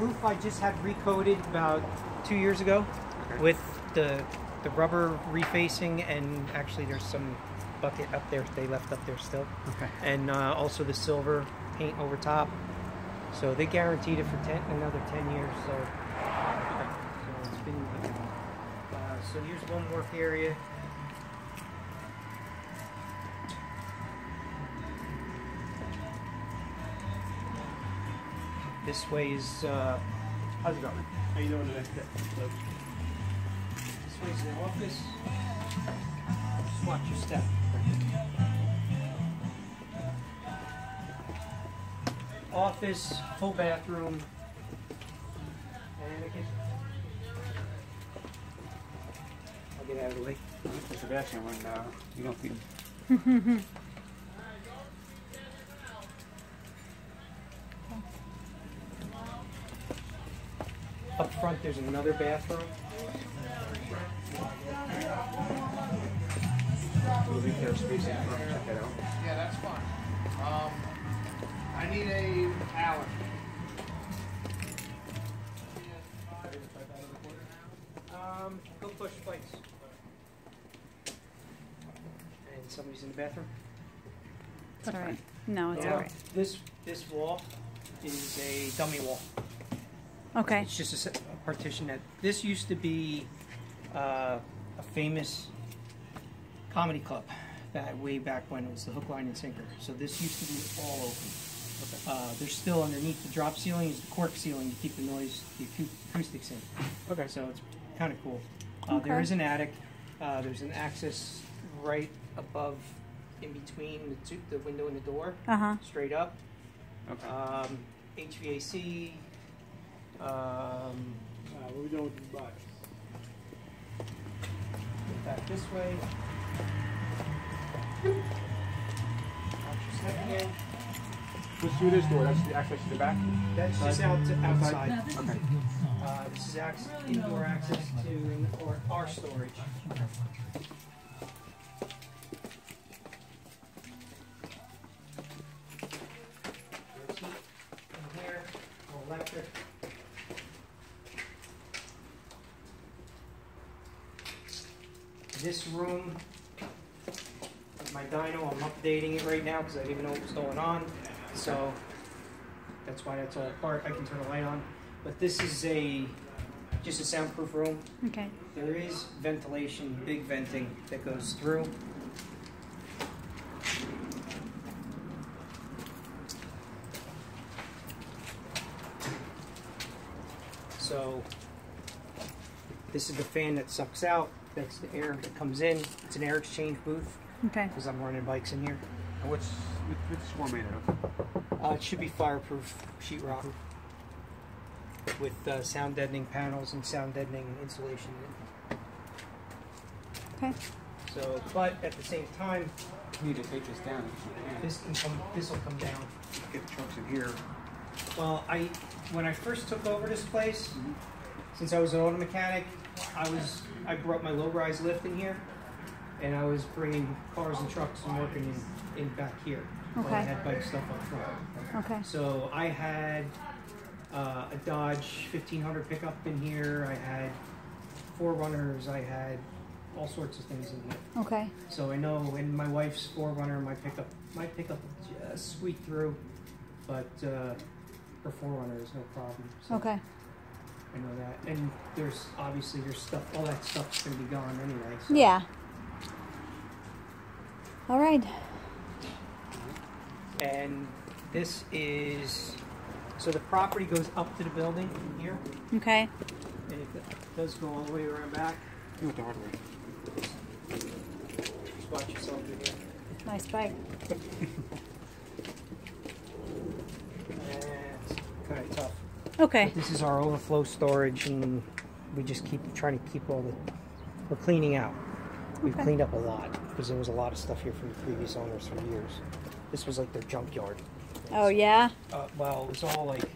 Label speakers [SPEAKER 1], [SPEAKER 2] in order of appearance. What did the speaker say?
[SPEAKER 1] roof I just had recoated about 2 years ago with the rubber refacing, and actually there's some bucket up there they left up there still.
[SPEAKER 2] Okay.
[SPEAKER 1] And also the silver paint over top. So they guaranteed it for another 10 years. So it's been. So here's one work area. This way is.
[SPEAKER 2] How's it going? How you doing today? Good.
[SPEAKER 1] This way is the office. Just watch your step. Office, full bathroom, and a kitchen. I'll get out of the way.
[SPEAKER 2] Mr. Sebastian, when you don't feed him.
[SPEAKER 1] Up front, there's another bathroom.
[SPEAKER 2] We'll leave their space in front. Check that out.
[SPEAKER 3] Yeah, that's fine. I need a Allen.
[SPEAKER 1] Go push plates. And somebody's in the bathroom.
[SPEAKER 4] It's all right. No, it's
[SPEAKER 1] Yeah.
[SPEAKER 4] all right.
[SPEAKER 1] This wall is a dummy wall.
[SPEAKER 4] Okay.
[SPEAKER 1] It's just a partition that this used to be a famous comedy club that way back when it was the Hook, Line, and Sinker. So this used to be all open. There's still underneath the drop ceiling is the cork ceiling to keep the noise, the acoustics in.
[SPEAKER 2] Okay.
[SPEAKER 1] So it's kind of cool.
[SPEAKER 4] Okay.
[SPEAKER 1] There is an attic. There's an access right above, in between the window and the door, straight up.
[SPEAKER 2] Okay.
[SPEAKER 1] HVAC.
[SPEAKER 3] What are we doing with the box?
[SPEAKER 1] Back this way. Watch your step again.
[SPEAKER 2] Let's do this door. That's the access to the back.
[SPEAKER 1] That's just outside.
[SPEAKER 2] Okay.
[SPEAKER 1] This is indoor access to our storage. There's heat in here, electric. This room, my dyno, I'm updating it right now because I didn't know what was going on. So that's why that's all apart. I can turn the light on. But this is just a soundproof room.
[SPEAKER 4] Okay.
[SPEAKER 1] There is ventilation, big venting that goes through. So this is the fan that sucks out. That's the air that comes in. It's an air exchange booth
[SPEAKER 4] Okay.
[SPEAKER 1] because I'm running bikes in here.
[SPEAKER 2] And what's this floor made of?
[SPEAKER 1] It should be fireproof sheetrock with sound deadening panels and sound deadening insulation.
[SPEAKER 4] Okay.
[SPEAKER 1] So, but at the same time,
[SPEAKER 2] You need to take this down.
[SPEAKER 1] this will come down.
[SPEAKER 2] Get the trucks in here.
[SPEAKER 1] Well, when I first took over this place, since I was an auto mechanic, I brought my low-rise lift in here, and I was bringing cars and trucks and working in back here.
[SPEAKER 4] Okay.
[SPEAKER 1] While I had bike stuff up front.
[SPEAKER 4] Okay.
[SPEAKER 1] So I had a Dodge 1500 pickup in here. I had 4Runners. I had all sorts of things in here.
[SPEAKER 4] Okay.
[SPEAKER 1] So I know in my wife's 4Runner, my pickup just squeaked through, but her 4Runner is no problem. So
[SPEAKER 4] Okay.
[SPEAKER 1] I know that. And there's obviously your stuff, all that stuff's gonna be gone anyway. So.
[SPEAKER 4] Yeah. All right.
[SPEAKER 1] And this is, so the property goes up to the building from here,
[SPEAKER 4] Okay.
[SPEAKER 1] and it does go all the way around back.
[SPEAKER 2] Do it the hard way.
[SPEAKER 1] Just watch yourself in here.
[SPEAKER 4] Nice bike.
[SPEAKER 1] And it's kind of tough.
[SPEAKER 4] Okay.
[SPEAKER 1] This is our overflow storage, and we just keep trying to keep we're cleaning out. We've
[SPEAKER 4] Okay.
[SPEAKER 1] cleaned up a lot because there was a lot of stuff here from the previous owners for years. This was like their junkyard.
[SPEAKER 4] Oh yeah.
[SPEAKER 1] Well, it was all like